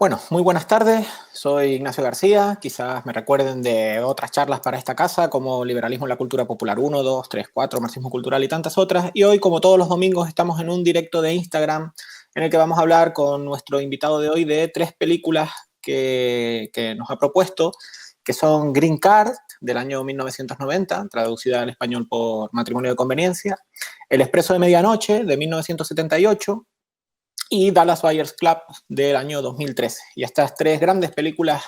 Bueno, muy buenas tardes. Soy Ignacio García. Quizás me recuerden de otras charlas para esta casa, como Liberalismo en la Cultura Popular 1, 2, 3, 4, Marxismo Cultural y tantas otras. Y hoy, como todos los domingos, estamos en un directo de Instagram en el que vamos a hablar con nuestro invitado de hoy de tres películas que nos ha propuesto, que son Green Card, del año 1990, traducida al español por Matrimonio de Conveniencia, El Expreso de Medianoche, de 1978, y Dallas Buyers Club del año 2013. Y estas tres grandes películas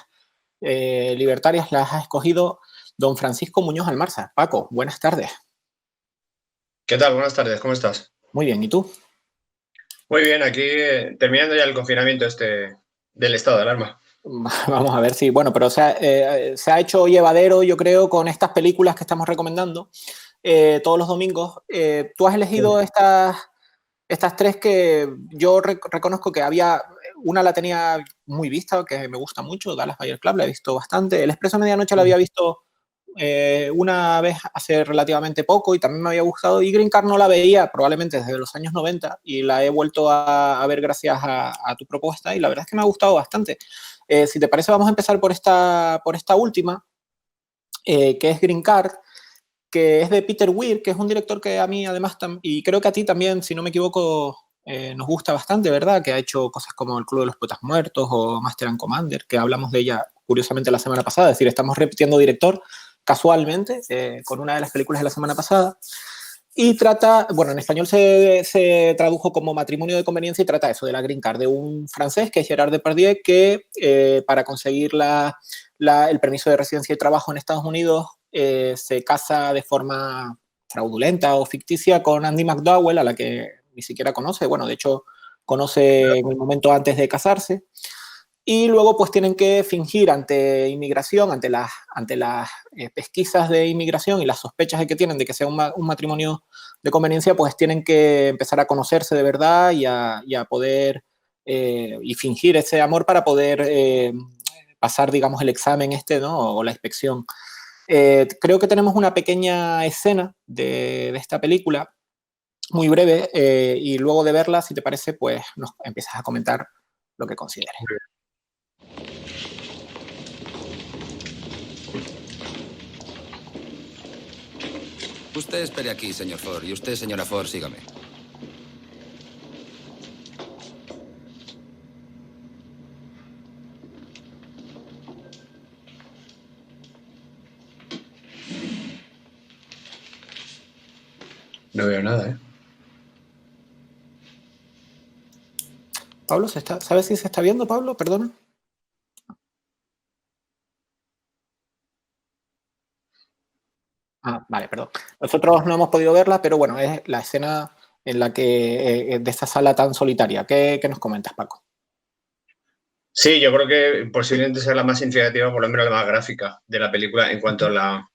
libertarias las ha escogido don Francisco Muñoz Almarza. Paco, buenas tardes. ¿Qué tal? Buenas tardes, ¿cómo estás? Muy bien, ¿y tú? Muy bien, aquí terminando ya el confinamiento del estado de alarma. Vamos a ver si, bueno, pero se ha hecho llevadero, yo creo, con estas películas que estamos recomendando todos los domingos. Tú has elegido estas tres que yo reconozco que una la tenía muy vista, que me gusta mucho, Dallas Buyers Club, la he visto bastante. El Expreso de Medianoche la había visto una vez hace relativamente poco y también me había gustado. Y Green Card no la veía probablemente desde los años 90 y la he vuelto a ver gracias a tu propuesta y la verdad es que me ha gustado bastante. Si te parece, vamos a empezar por esta última, que es Green Card, que es de Peter Weir, que es un director que a mí además, y creo que a ti también, si no me equivoco, nos gusta bastante, ¿verdad? Que ha hecho cosas como El Club de los Poetas Muertos o Master and Commander, que hablamos de ella curiosamente la semana pasada, es decir, estamos repitiendo director casualmente con una de las películas de la semana pasada. Y trata, bueno, en español se tradujo como Matrimonio de Conveniencia y trata eso, de la Green Card, de un francés que es Gerard Depardieu, que para conseguir el permiso de residencia y trabajo en Estados Unidos se casa de forma fraudulenta o ficticia con Andy McDowell, a la que ni siquiera conoce, bueno, de hecho conoce en un momento antes de casarse, y luego pues tienen que fingir ante inmigración, ante las pesquisas de inmigración y las sospechas que tienen de que sea un matrimonio de conveniencia, pues tienen que empezar a conocerse de verdad y a poder y fingir ese amor para poder pasar, digamos, el examen ¿no? O la inspección. Creo que tenemos una pequeña escena de esta película, muy breve, y luego de verla, si te parece, pues nos empiezas a comentar lo que consideres. Usted espere aquí, señor Ford, y usted, señora Ford, sígame. No veo nada, ¿eh? Pablo, ¿sabes si se está viendo, Pablo? Perdona. Ah, vale, perdón. Nosotros no hemos podido verla, pero bueno, es la escena en la que de esta sala tan solitaria. ¿Qué nos comentas, Paco? Sí, yo creo que posiblemente sea la más significativa, por lo menos la más gráfica de la película en cuanto a la...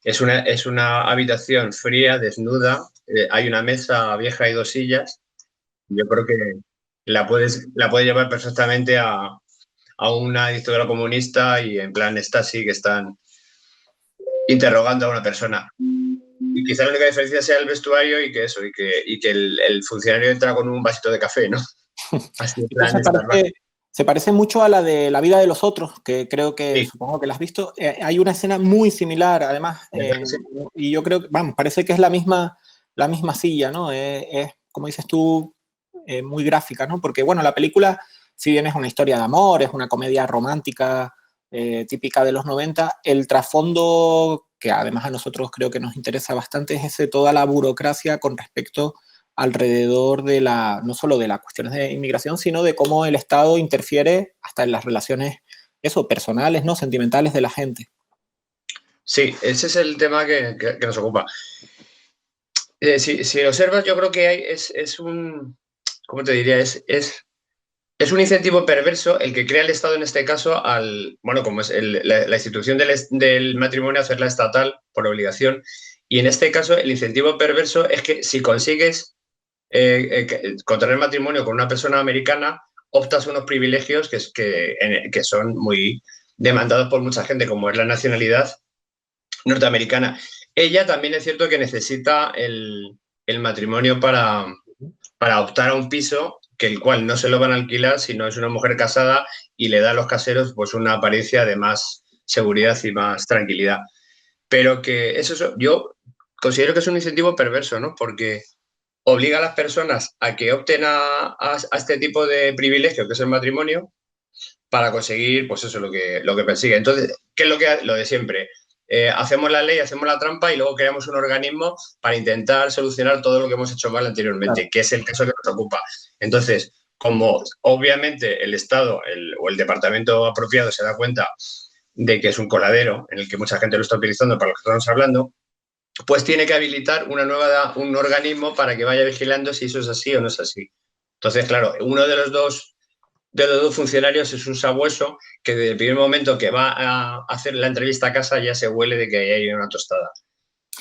Es una habitación fría, desnuda, hay una mesa vieja y dos sillas. Yo creo que la puedes llevar perfectamente a una dictadura comunista y en plan Stasi que están interrogando a una persona. Y quizá la única diferencia sea el vestuario y que eso, y que el funcionario entra con un vasito de café, ¿no? Así en plan se parece mucho a la de La vida de los otros, que creo que, sí. supongo que la has visto. Hay una escena muy similar, además, Sí. y yo creo que, vamos, parece que es la misma silla, ¿no? Es, como dices tú, muy gráfica, ¿no? Porque, bueno, la película, si bien es una historia de amor, es una comedia romántica típica de los 90, el trasfondo, que además a nosotros creo que nos interesa bastante, es toda la burocracia con respecto alrededor de no solo de las cuestiones de inmigración, sino de cómo el Estado interfiere hasta en las relaciones, personales, ¿no? Sentimentales de la gente. Sí, ese es el tema que nos ocupa. Si observas, yo creo que es un, ¿cómo te diría? Es un incentivo perverso el que crea el Estado en este caso bueno, como es la institución del matrimonio, hacerla estatal por obligación. Y en este caso, el incentivo perverso es que si consigues contraer matrimonio con una persona americana, optas a unos privilegios que son muy demandados por mucha gente, como es la nacionalidad norteamericana. Ella también es cierto que necesita el matrimonio para optar a un piso, que el cual no se lo van a alquilar, sino es una mujer casada y le da a los caseros pues una apariencia de más seguridad y más tranquilidad. Pero que eso yo considero que es un incentivo perverso, ¿no? Porque obliga a las personas a que opten a este tipo de privilegio que es el matrimonio para conseguir, pues eso, lo que persigue. Entonces, ¿qué es lo de siempre? Hacemos la ley, hacemos la trampa y luego creamos un organismo para intentar solucionar todo lo que hemos hecho mal anteriormente, que es el caso que nos ocupa. Entonces, como obviamente el Estado o el departamento apropiado se da cuenta de que es un coladero en el que mucha gente lo está utilizando para lo que estamos hablando, pues tiene que habilitar un organismo para que vaya vigilando si eso es así o no es así. Entonces, claro, uno de los dos funcionarios es un sabueso que desde el primer momento que va a hacer la entrevista a casa ya se huele de que hay una tostada.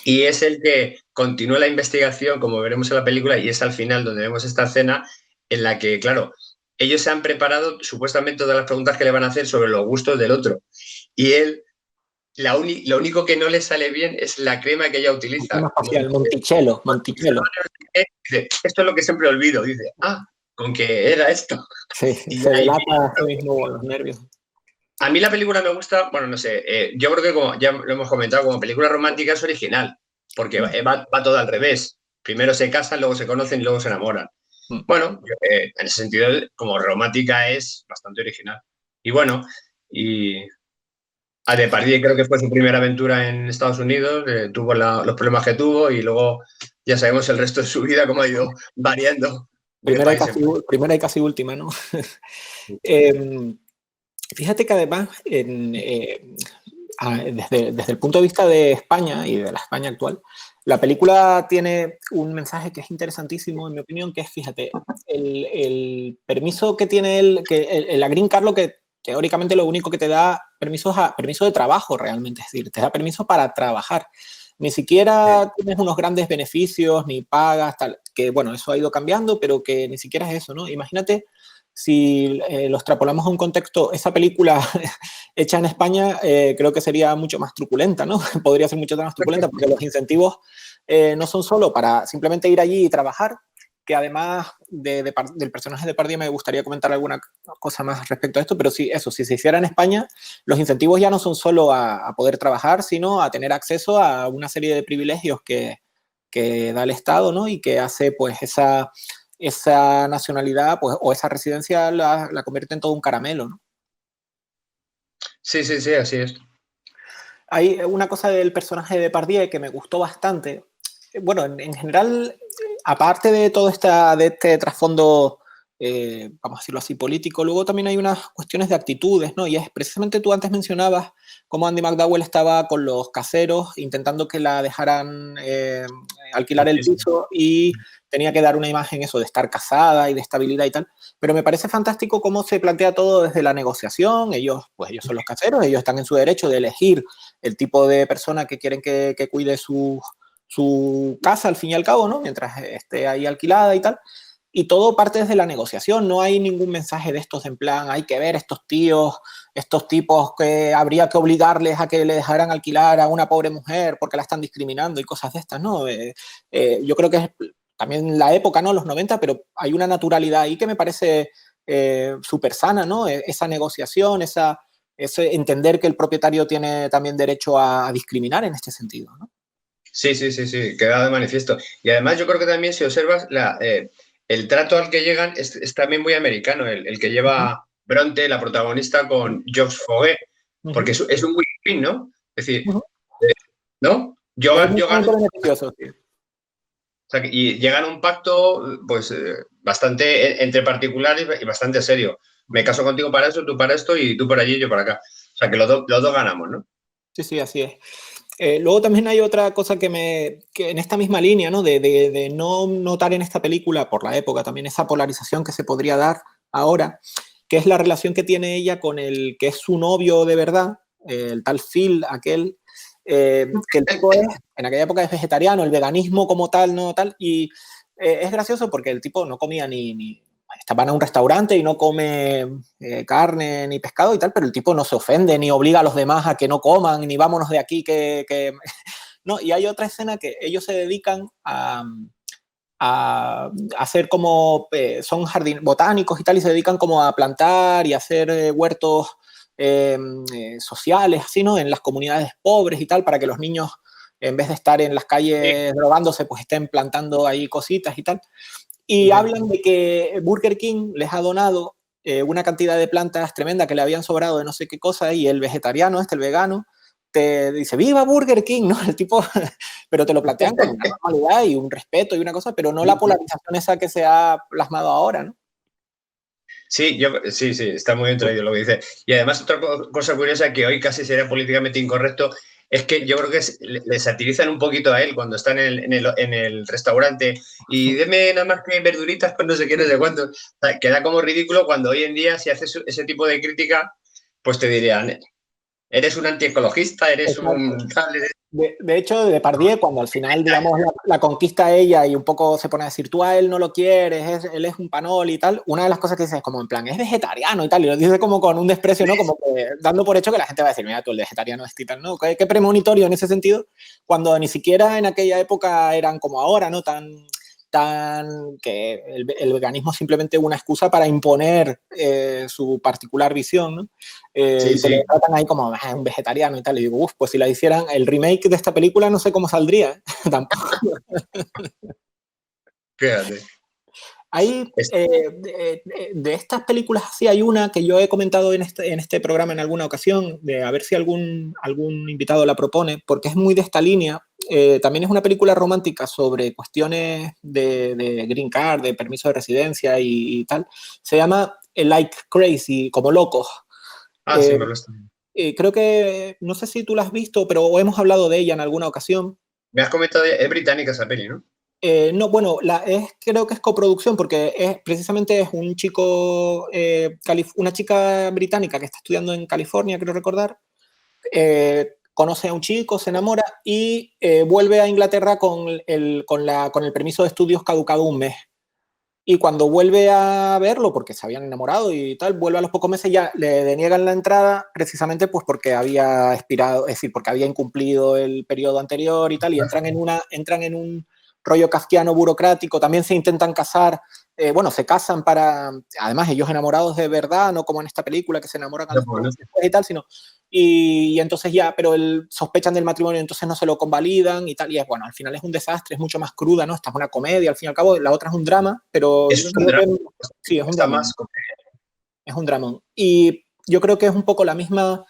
Y es el que continúa la investigación, como veremos en la película, y es al final donde vemos esta escena en la que, claro, ellos se han preparado supuestamente todas las preguntas que le van a hacer sobre los gustos del otro. Y él, lo único que no le sale bien es la crema que ella utiliza. El facial, Monticello. Esto es lo que siempre olvido. Dice, con que era esto. Sí, y se delata a mismo los nervios. A mí la película me gusta, bueno, no sé, yo creo que como ya lo hemos comentado, como película romántica es original, porque va todo al revés. Primero se casan, luego se conocen y luego se enamoran. Bueno, en ese sentido, como romántica es bastante original. Y bueno, y a Depardieu creo que fue su primera aventura en Estados Unidos, tuvo los problemas que tuvo y luego ya sabemos el resto de su vida cómo ha ido variando. Primera y casi última, ¿no? Fíjate que además, desde el punto de vista de España y de la España actual, la película tiene un mensaje que es interesantísimo, en mi opinión, que es, fíjate, el permiso que tiene la Green Card, lo que teóricamente lo único que te da permiso de trabajo realmente, es decir, te da permiso para trabajar. Ni siquiera tienes unos grandes beneficios, ni pagas, tal, que bueno, eso ha ido cambiando, pero que ni siquiera es eso, ¿no? Imagínate si lo extrapolamos a un contexto, esa película hecha en España creo que sería mucho más truculenta, ¿no? Podría ser mucho más truculenta porque los incentivos no son solo para simplemente ir allí y trabajar, que además del personaje de Depardieu me gustaría comentar alguna cosa más respecto a esto, pero sí, eso, si se hiciera en España, los incentivos ya no son solo a poder trabajar, sino a tener acceso a una serie de privilegios que da el Estado, ¿no? Y que hace pues esa nacionalidad pues, o esa residencia la convierte en todo un caramelo, ¿no? Sí, así es. Hay una cosa del personaje de Depardieu que me gustó bastante. Bueno, en general, aparte de todo de este trasfondo, vamos a decirlo así, político, luego también hay unas cuestiones de actitudes, ¿no? Y es precisamente tú antes mencionabas cómo Andie MacDowell estaba con los caseros intentando que la dejaran alquilar el piso y tenía que dar una imagen eso de estar casada y de estabilidad y tal, pero me parece fantástico cómo se plantea todo desde la negociación. Ellos son los caseros, ellos están en su derecho de elegir el tipo de persona que quieren que cuide su casa al fin y al cabo, ¿no? Mientras esté ahí alquilada y tal. Y todo parte desde la negociación, no hay ningún mensaje de estos en plan, hay que ver estos tipos que habría que obligarles a que le dejaran alquilar a una pobre mujer porque la están discriminando y cosas de estas, ¿no? Yo creo que es también la época, ¿no? Los 90, pero hay una naturalidad ahí que me parece súper sana, ¿no? Esa negociación, ese entender que el propietario tiene también derecho a discriminar en este sentido, ¿no? Sí, queda de manifiesto. Y además yo creo que también si observas el trato al que llegan es también muy americano, el que lleva Bronte, la protagonista, con George Foguet, porque es un win-win, ¿no? Es decir, ¿no? Yo gano, beneficioso, sí. o sea, y llegan a un pacto pues bastante entre particulares y bastante serio. Me caso contigo para eso, tú para esto y tú por allí y yo para acá. O sea, que los dos ganamos, ¿no? Sí, así es. Luego también hay otra cosa que en esta misma línea, ¿no? De no notar en esta película, por la época, también esa polarización que se podría dar ahora, que es la relación que tiene ella con el que es su novio de verdad, el tal Phil, aquel, que el tipo en aquella época es vegetariano, el veganismo como tal, no tal, y es gracioso porque el tipo no comía estaban a un restaurante y no come carne ni pescado y tal, pero el tipo no se ofende ni obliga a los demás a que no coman, ni vámonos de aquí que... No, y hay otra escena que ellos se dedican a hacer como, son botánicos y tal, y se dedican como a plantar y hacer huertos sociales, así, ¿no? En las comunidades pobres y tal, para que los niños, en vez de estar en las calles drogándose, pues estén plantando ahí cositas y tal. Y hablan de que Burger King les ha donado una cantidad de plantas tremenda que le habían sobrado de no sé qué cosa, y el vegetariano, el vegano, te dice, ¡viva Burger King! ¿No? El tipo, pero te lo plantean con una normalidad y un respeto y una cosa, pero no la polarización esa que se ha plasmado ahora, ¿no? Sí, sí, está muy bien traído lo que dice. Y además, otra cosa curiosa que hoy casi sería políticamente incorrecto es que yo creo que le satirizan un poquito a él cuando están en el restaurante y deme nada más que verduritas con no sé qué, no sé cuánto. O sea, queda como ridículo cuando hoy en día, si haces ese tipo de crítica, pues te dirían, eres un antiecologista, eres un tal, De hecho, Depardieu, cuando al final, digamos, la conquista a ella y un poco se pone a decir, tú a él no lo quieres, él es un panol y tal, una de las cosas que dice es como en plan, es vegetariano y tal, y lo dice como con un desprecio, ¿no? Como que dando por hecho que la gente va a decir, mira, tú el vegetariano es y tal, ¿no? Qué premonitorio en ese sentido, cuando ni siquiera en aquella época eran como ahora, ¿no? Tan que el veganismo es simplemente una excusa para imponer su particular visión, ¿no? Sí, y te lo tratan ahí como un vegetariano y tal, y digo, pues si la hicieran el remake de esta película no sé cómo saldría, ¿eh? Tampoco. Fíjate. Hay, de estas películas así, hay una que yo he comentado en este programa en alguna ocasión, de a ver si algún invitado la propone, porque es muy de esta línea. También es una película romántica sobre cuestiones de green card, de permiso de residencia y tal. Se llama Like Crazy, como locos. Sí, me lo está. Creo que, no sé si tú la has visto, pero hemos hablado de ella en alguna ocasión. Me has comentado, es británica esa peli, ¿no? No, bueno, creo que es coproducción porque precisamente es un chico, una chica británica que está estudiando en California, creo recordar, conoce a un chico, se enamora y vuelve a Inglaterra con el permiso de estudios caducado un mes. Y cuando vuelve a verlo, porque se habían enamorado y tal, vuelve a los pocos meses, ya le deniegan la entrada precisamente pues porque había expirado, es decir, porque había incumplido el periodo anterior y tal, y entran en un rollo kafkiano burocrático. También se intentan casar, bueno, se casan para, además ellos enamorados de verdad, no como en esta película que se enamoran a los pocos después y tal, sino, y entonces ya, pero sospechan del matrimonio, entonces no se lo convalidan y tal, y es bueno, al final es un desastre, es mucho más cruda, ¿no? Esta es una comedia, al fin y al cabo, la otra es un drama, pero es un drama. Sí, es un drama. Es un dramón. Y yo creo que es un poco la misma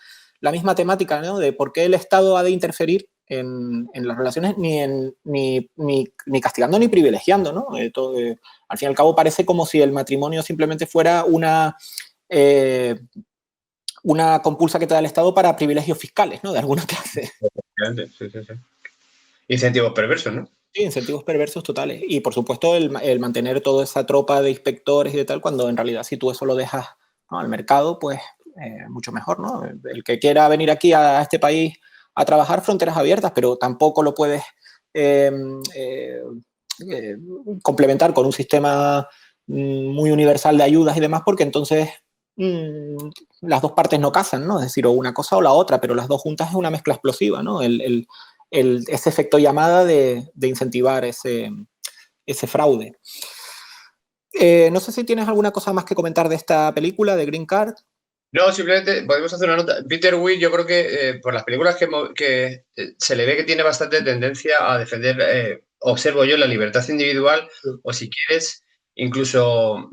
temática, ¿no? De por qué el Estado ha de interferir en las relaciones, ni castigando ni privilegiando, ¿no? Al fin y al cabo parece como si el matrimonio simplemente fuera una compulsa que te da el Estado para privilegios fiscales, ¿no? De alguna clase. Sí. Incentivos perversos, ¿no? Sí, incentivos perversos totales. Y por supuesto el mantener toda esa tropa de inspectores y de tal, cuando en realidad si tú eso lo dejas, ¿no?, al mercado, pues mucho mejor, ¿no? El que quiera venir aquí a este país a trabajar, fronteras abiertas, pero tampoco lo puedes complementar con un sistema muy universal de ayudas y demás, porque entonces las dos partes no casan, ¿no? Es decir, o una cosa o la otra, pero las dos juntas es una mezcla explosiva, ¿no? Ese efecto llamada de incentivar ese fraude. No sé si tienes alguna cosa más que comentar de esta película, de Green Card. No, simplemente podemos hacer una nota. Peter Weir, yo creo que por las películas que se le ve que tiene bastante tendencia a defender, observo yo, la libertad individual, o si quieres, incluso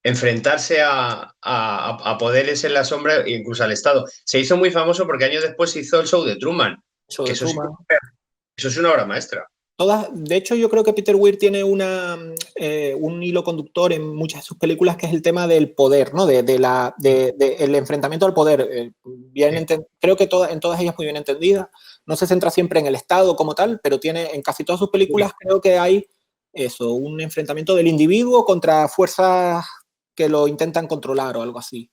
enfrentarse a poderes en la sombra, incluso al Estado. Se hizo muy famoso porque años después hizo el show de Truman. Eso es una obra maestra. De hecho, yo creo que Peter Weir tiene un hilo conductor en muchas de sus películas, que es el tema del poder, ¿no? El enfrentamiento al poder. Creo que en todas ellas muy bien entendida. No se centra siempre en el Estado como tal, pero en casi todas sus películas creo que hay un enfrentamiento del individuo contra fuerzas que lo intentan controlar o algo así.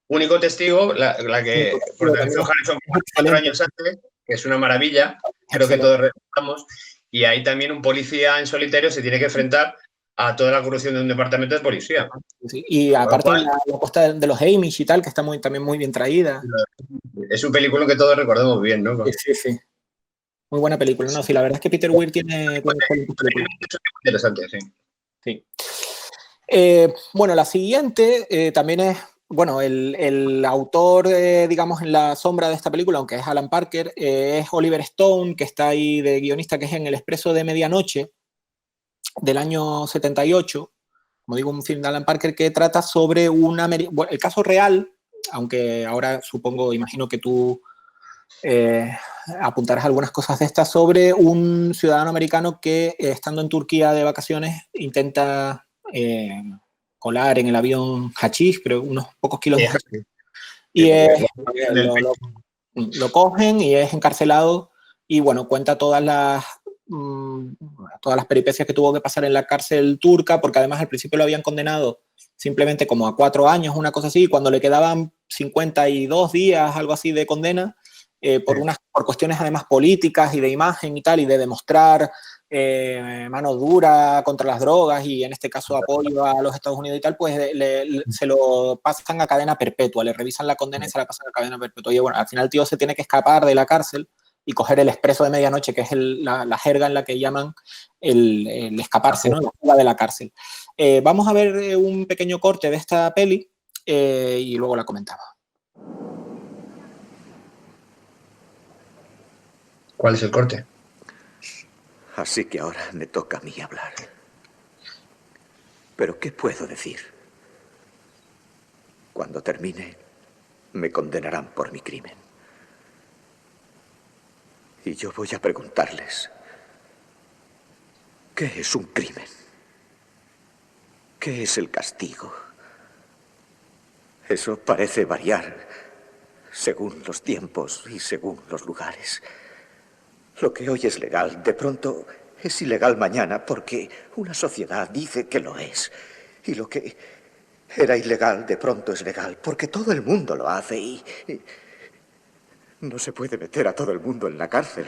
Único testigo, la que protagonizó Harrison Ford 4 años antes, que es una maravilla, creo que todos recordamos. Y ahí también un policía en solitario se tiene que enfrentar a toda la corrupción de un departamento de policía. Sí, y aparte la costa de los Amish y tal, que está también muy bien traída. Es un película que todos recordamos bien, ¿no? Sí. Muy buena película, ¿no? Sí, la verdad es que Peter Weir tiene películas. Interesante, sí. Sí. Bueno, la siguiente también es, bueno, el autor, digamos, en la sombra de esta película, aunque es Alan Parker, es Oliver Stone, que está ahí de guionista, que es en El Expreso de Medianoche, del año 78, como digo, un film de Alan Parker que trata sobre el caso real, aunque ahora supongo, imagino que tú apuntarás algunas cosas de estas, sobre un ciudadano americano que, estando en Turquía de vacaciones, intenta colar en el avión hachís, pero unos pocos kilos de hachís, y lo cogen y es encarcelado, y bueno, cuenta todas las peripecias que tuvo que pasar en la cárcel turca, porque además al principio lo habían condenado simplemente como a 4 años, una cosa así, y cuando le quedaban 52 días, algo así de condena, por cuestiones además políticas y de imagen y tal, y de demostrar mano dura contra las drogas y en este caso apoyo a los Estados Unidos y tal, pues se lo pasan a cadena perpetua, le revisan la condena y se la pasan a cadena perpetua. Y bueno, al final el tío se tiene que escapar de la cárcel y coger el expreso de medianoche, que es la jerga en la que llaman el escaparse, ¿no? La fuga de la cárcel. Vamos a ver un pequeño corte de esta peli y luego la comentamos. ¿Cuál es el corte? Así que ahora me toca a mí hablar. ¿Pero qué puedo decir? Cuando termine, me condenarán por mi crimen. Y yo voy a preguntarles, ¿qué es un crimen? ¿Qué es el castigo? Eso parece variar según los tiempos y según los lugares. Lo que hoy es legal, de pronto es ilegal mañana porque una sociedad dice que lo es. Y lo que era ilegal, de pronto es legal porque todo el mundo lo hace y no se puede meter a todo el mundo en la cárcel.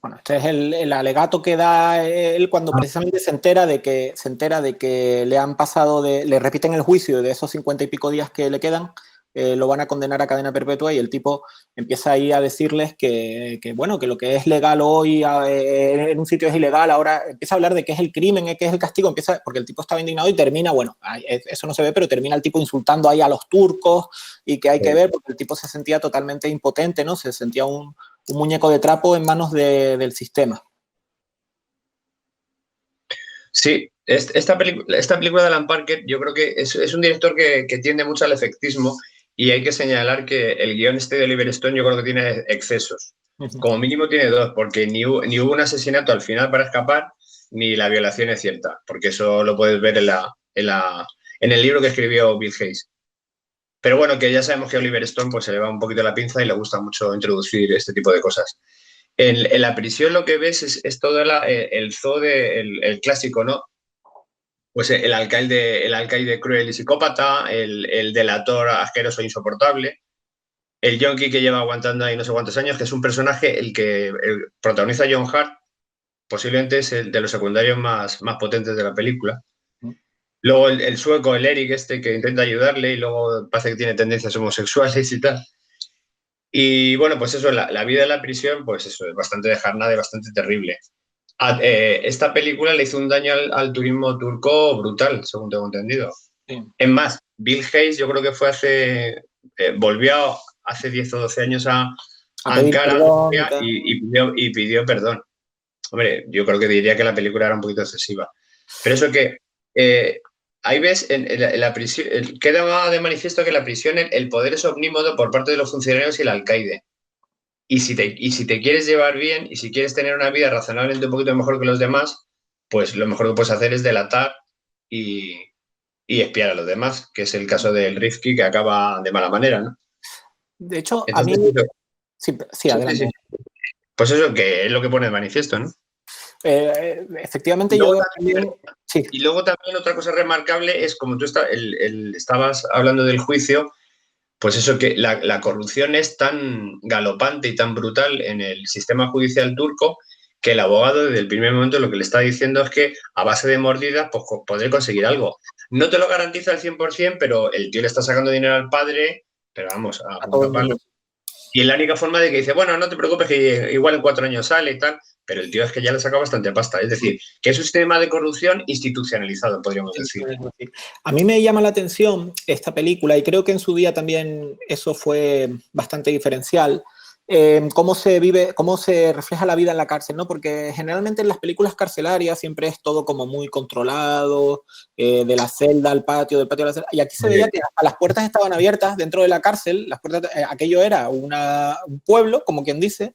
Bueno, este es el alegato que da él cuando precisamente se entera de que le han pasado, le repiten el juicio de esos 50 y pico días que le quedan, lo van a condenar a cadena perpetua, y el tipo empieza ahí a decirles que bueno, que lo que es legal hoy en un sitio es ilegal. Ahora empieza a hablar de qué es el crimen, qué es el castigo, porque el tipo estaba indignado y termina, bueno, eso no se ve, pero termina el tipo insultando ahí a los turcos, y que hay que ver, porque el tipo se sentía totalmente impotente, ¿no? Se sentía un muñeco de trapo en manos del sistema. Sí, esta película de Alan Parker, yo creo que es un director que tiende mucho al efectismo, y hay que señalar que el guión de Oliver Stone yo creo que tiene excesos. Como mínimo tiene 2, porque ni hubo un asesinato al final para escapar, ni la violación es cierta, porque eso lo puedes ver en el libro que escribió Bill Hayes. Pero bueno, que ya sabemos que Oliver Stone pues, se le va un poquito la pinza y le gusta mucho introducir este tipo de cosas. En la prisión lo que ves es todo el zoo el clásico, ¿no? Pues el alcaide cruel y psicópata, el delator asqueroso e insoportable, el yonki que lleva aguantando ahí no sé cuántos años, que es un personaje el que protagoniza John Hart, posiblemente es el de los secundarios más potentes de la película. Luego el sueco, el Eric que intenta ayudarle y luego parece que tiene tendencias homosexuales y tal. Y bueno, pues eso, la vida en la prisión, pues eso, es bastante descarnada y bastante terrible. Esta película le hizo un daño al turismo turco brutal, según tengo entendido. Sí. Es más, Bill Hayes yo creo que volvió hace 10 o 12 años a Ankara y pidió perdón. Hombre, yo creo que diría que la película era un poquito excesiva. Pero eso que ahí ves, en la prisión, queda de manifiesto que en la prisión el poder es omnímodo por parte de los funcionarios y el alcaide. Y si te quieres llevar bien y si quieres tener una vida razonablemente un poquito mejor que los demás, pues lo mejor que puedes hacer es delatar y espiar a los demás, que es el caso del Rifki, que acaba de mala manera, ¿no? De hecho, entonces, a mí... Sí, adelante. Sí. Pues eso que es lo que pone de manifiesto, ¿no? Efectivamente, Y luego también otra cosa remarcable es, como tú estabas hablando del juicio, pues eso, que la corrupción es tan galopante y tan brutal en el sistema judicial turco que el abogado desde el primer momento lo que le está diciendo es que a base de mordidas pues, podré conseguir algo. No te lo garantiza al 100%, pero el tío le está sacando dinero al padre, pero vamos, a punto palo. Y es la única forma de que dice, bueno, no te preocupes que igual en 4 años sale y tal, pero el tío es que ya le saca bastante pasta. Es decir, que es un sistema de corrupción institucionalizado, podríamos decir. A mí me llama la atención esta película, y creo que en su día también eso fue bastante diferencial, cómo se vive, cómo se refleja la vida en la cárcel, ¿no? Porque generalmente en las películas carcelarias siempre es todo como muy controlado, de la celda al patio, del patio a la celda, y aquí se veía que hasta las puertas estaban abiertas dentro de la cárcel, las puertas, aquello era un pueblo, como quien dice,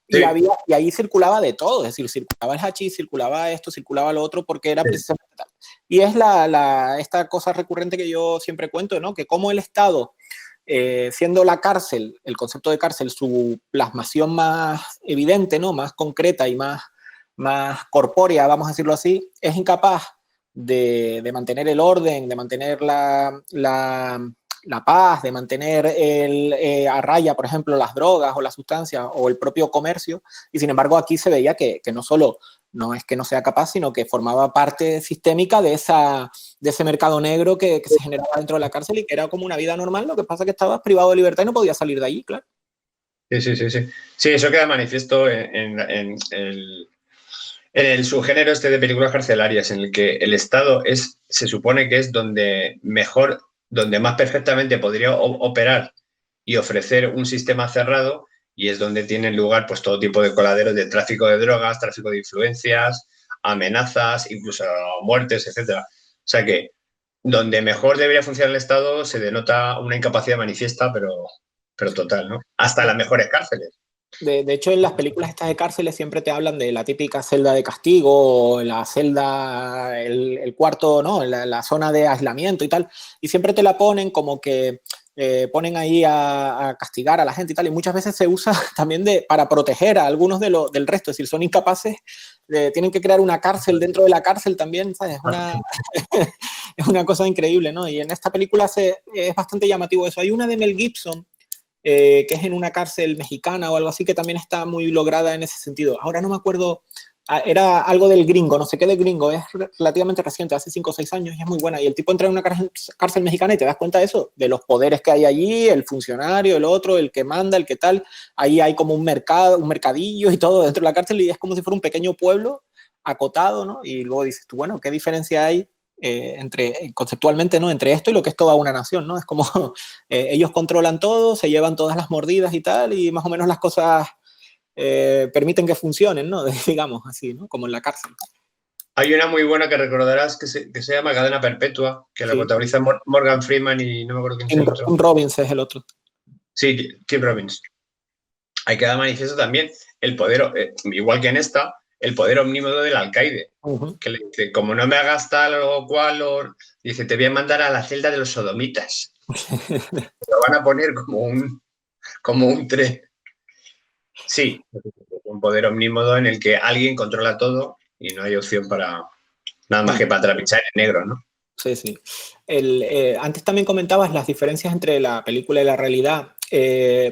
Sí. y ahí circulaba de todo, es decir, circulaba el hachís, circulaba esto, circulaba lo otro, porque era precisamente tal. Y es esta cosa recurrente que yo siempre cuento, ¿no? Que como el Estado, siendo la cárcel, el concepto de cárcel, su plasmación más evidente, ¿no? Más concreta y más corpórea, vamos a decirlo así, es incapaz de mantener el orden, de mantener la paz, de mantener a raya, por ejemplo, las drogas o las sustancias o el propio comercio. Y sin embargo, aquí se veía que no solo no es que no sea capaz, sino que formaba parte sistémica de ese mercado negro que se generaba dentro de la cárcel y que era como una vida normal. Lo que pasa es que estabas privado de libertad y no podías salir de allí, claro. Sí. Sí, eso queda manifiesto en el subgénero este de películas carcelarias, en el que el Estado se supone que es donde más perfectamente podría operar y ofrecer un sistema cerrado, y es donde tienen lugar pues todo tipo de coladeros de tráfico de drogas, tráfico de influencias, amenazas, incluso muertes, etcétera. O sea que donde mejor debería funcionar el Estado se denota una incapacidad manifiesta, pero total, ¿no? Hasta las mejores cárceles. De hecho, en las películas estas de cárceles siempre te hablan de la típica celda de castigo, o la celda, el cuarto, ¿no? La zona de aislamiento y tal. Y siempre te la ponen como que ponen ahí a castigar a la gente y tal. Y muchas veces se usa también para proteger a algunos del resto. Es decir, son incapaces, tienen que crear una cárcel dentro de la cárcel también, ¿sabes? Es una cosa increíble, ¿no? Y en esta película es bastante llamativo eso. Hay una de Mel Gibson, que es en una cárcel mexicana o algo así, que también está muy lograda en ese sentido. Ahora no me acuerdo, era algo del Gringo, no sé qué de Gringo, es relativamente reciente, hace 5 o 6 años, y es muy buena. Y el tipo entra en una cárcel mexicana y te das cuenta de eso, de los poderes que hay allí, el funcionario, el otro, el que manda, el que tal. Ahí hay como un mercadillo y todo dentro de la cárcel, y es como si fuera un pequeño pueblo acotado, ¿no? Y luego dices tú, bueno, ¿qué diferencia hay conceptualmente, ¿no? Entre esto y lo que es toda una nación, ¿no? Es como ellos controlan todo, se llevan todas las mordidas y tal, y más o menos las cosas permiten que funcionen, ¿no? Digamos así, ¿no? Como en la cárcel. Hay una muy buena que recordarás que se llama Cadena Perpetua, que la protagoniza Morgan Freeman y no me acuerdo quién es el otro. Tim Robbins es el otro. Sí, Tim Robbins. Ahí queda manifiesto también el poder, igual que en esta, el poder omnímodo del alcaide, que le dice, como no me hagas tal o cual, dice, te voy a mandar a la celda de los sodomitas. Lo van a poner como un tren. Sí, un poder omnímodo en el que alguien controla todo y no hay opción para nada más que para trapichar en negro, ¿no? Sí. Antes también comentabas las diferencias entre la película y la realidad.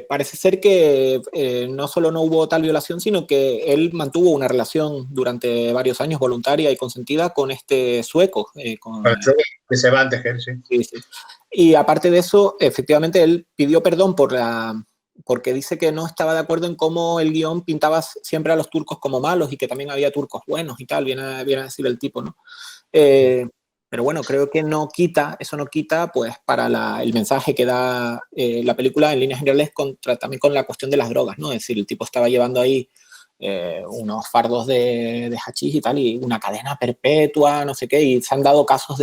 Parece ser que no solo no hubo tal violación, sino que él mantuvo una relación durante varios años voluntaria y consentida con este sueco. Que se va a tejer, sí. Sí. Y aparte de eso, efectivamente, él pidió perdón porque dice que no estaba de acuerdo en cómo el guión pintaba siempre a los turcos como malos y que también había turcos buenos y tal, viene a decir el tipo, ¿no? Pero bueno, creo que eso no quita, pues, para el mensaje que da la película en líneas generales también con la cuestión de las drogas, ¿no? Es decir, el tipo estaba llevando ahí unos fardos de hachís y tal, y una cadena perpetua, no sé qué, y se han dado casos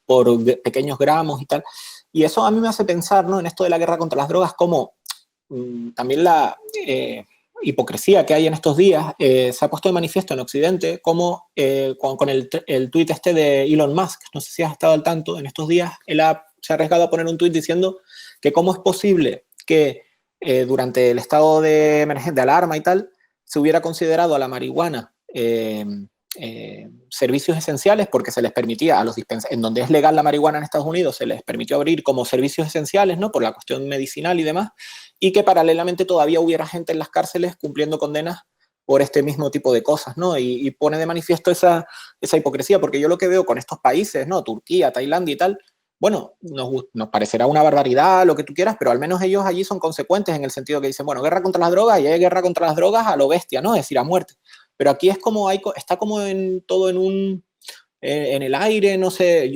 por pequeños gramos y tal. Y eso a mí me hace pensar, ¿no? En esto de la guerra contra las drogas, como también la hipocresía que hay en estos días se ha puesto de manifiesto en Occidente, como con el tuit este de Elon Musk. No sé si has estado al tanto, en estos días se ha arriesgado a poner un tuit diciendo que cómo es posible que durante el estado de emergencia, de alarma y tal, se hubiera considerado a la marihuana servicios esenciales, porque se les permitía a los en donde es legal la marihuana en Estados Unidos, se les permitió abrir como servicios esenciales, ¿no? Por la cuestión medicinal y demás, y que paralelamente todavía hubiera gente en las cárceles cumpliendo condenas por este mismo tipo de cosas, ¿no? Y pone de manifiesto esa hipocresía, porque yo lo que veo con estos países, ¿no? Turquía, Tailandia y tal, bueno, nos parecerá una barbaridad, lo que tú quieras, pero al menos ellos allí son consecuentes en el sentido que dicen, bueno, guerra contra las drogas y hay guerra contra las drogas a lo bestia, ¿no? Es decir, a muerte. Pero aquí es como, está como todo en el aire, no sé,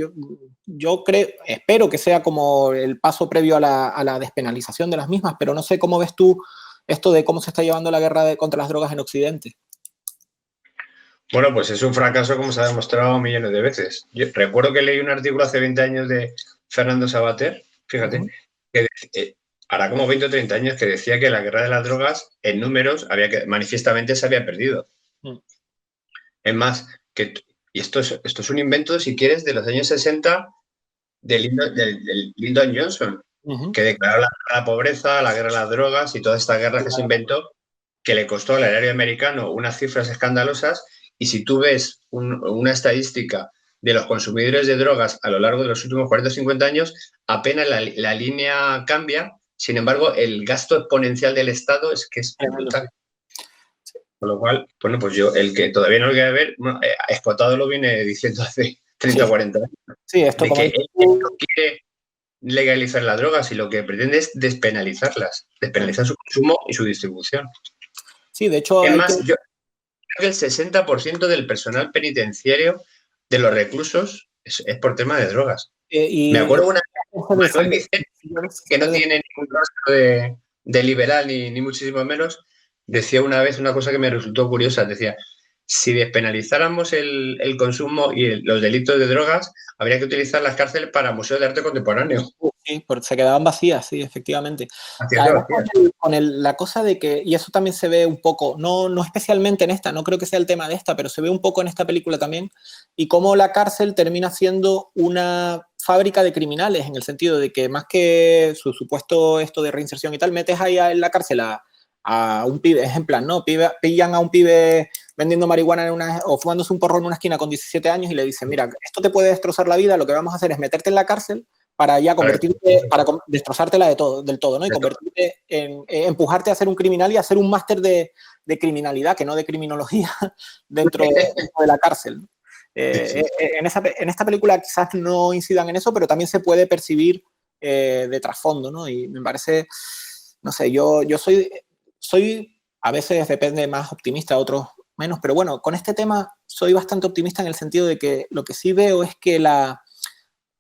yo creo, espero que sea como el paso previo a la despenalización de las mismas, pero no sé cómo ves tú esto de cómo se está llevando la guerra contra las drogas en Occidente. Bueno, pues es un fracaso como se ha demostrado millones de veces. Yo recuerdo que leí un artículo hace 20 años de Fernando Savater, fíjate, que hará como 20 o 30 años que decía que la guerra de las drogas en números manifiestamente se había perdido. Es más, y esto es un invento, si quieres, de los años 60 del Lyndon Johnson, que declaró la pobreza, la guerra de las drogas y toda esta guerra que se inventó, que le costó al erario americano unas cifras escandalosas. Y si tú ves una estadística de los consumidores de drogas a lo largo de los últimos 40 o 50 años, apenas la línea cambia. Sin embargo, el gasto exponencial del Estado es que es brutal. Con lo cual, bueno, pues yo, el que todavía no lo quiere ver, Escotado lo viene diciendo hace 30 o 40 años. Sí, esto de como... que él no quiere legalizar las drogas y lo que pretende es despenalizarlas, despenalizar su consumo y su distribución. Sí, de hecho... Es más, yo creo que el 60% del personal penitenciario de los reclusos es por tema de drogas. Me acuerdo una vez, Manuel Vicente, que no tiene ningún rastro de liberal ni muchísimo menos, decía una vez una cosa que me resultó curiosa. Decía, si despenalizáramos el consumo y los delitos de drogas, habría que utilizar las cárceles para museos de arte contemporáneo. Sí, porque se quedaban vacías, sí, efectivamente. Además, la cosa de que, y eso también se ve un poco, no especialmente en esta, no creo que sea el tema de esta, pero se ve un poco en esta película también, y cómo la cárcel termina siendo una fábrica de criminales, en el sentido de que más que su supuesto esto de reinserción y tal, metes ahí en la cárcel a un pibe, es en plan, ¿no? Pillan a un pibe vendiendo marihuana o fumándose un porro en una esquina con 17 años y le dicen, mira, esto te puede destrozar la vida, lo que vamos a hacer es meterte en la cárcel para ya convertirte, para destrozártela del todo, ¿no? Y convertirte empujarte a ser un criminal y a hacer un máster de criminalidad, que no de criminología, dentro de la cárcel. En esta película quizás no incidan en eso, pero también se puede percibir de trasfondo, ¿no? Y me parece, no sé, yo soy, a veces depende más optimista, otros menos, pero bueno, con este tema soy bastante optimista en el sentido de que lo que sí veo es que la